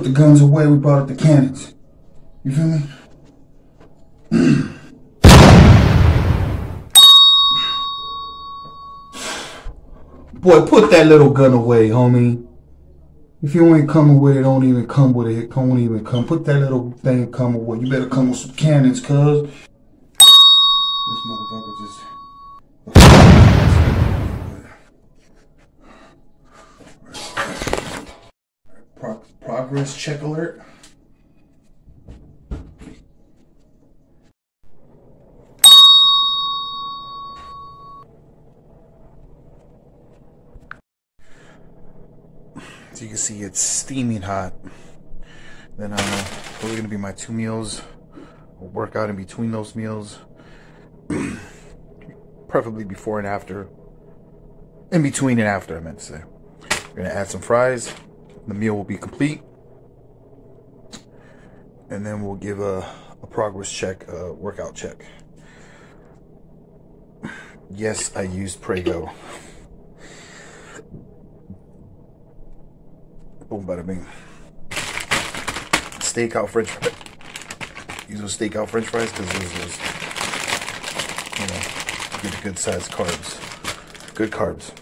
the guns away, we brought up the cannons. You feel me? Boy, put that little gun away, homie. If you ain't coming with it, don't even come with it. Don't even come. Put that little thing come away. You better come with some cannons, cuz. This motherfucker just... Progress check alert. So you can see it's steaming hot. Then probably gonna be my 2 meals. I'll work out in between those meals. Preferably before and after. In between and after, I meant to say. We're gonna add some fries. The meal will be complete. And then we'll give a progress check, a workout check. Yes, I used Prego. Boom, bada bing. Stakeout French fries. Use those stakeout French fries because those, you know, get good sized carbs. Good carbs.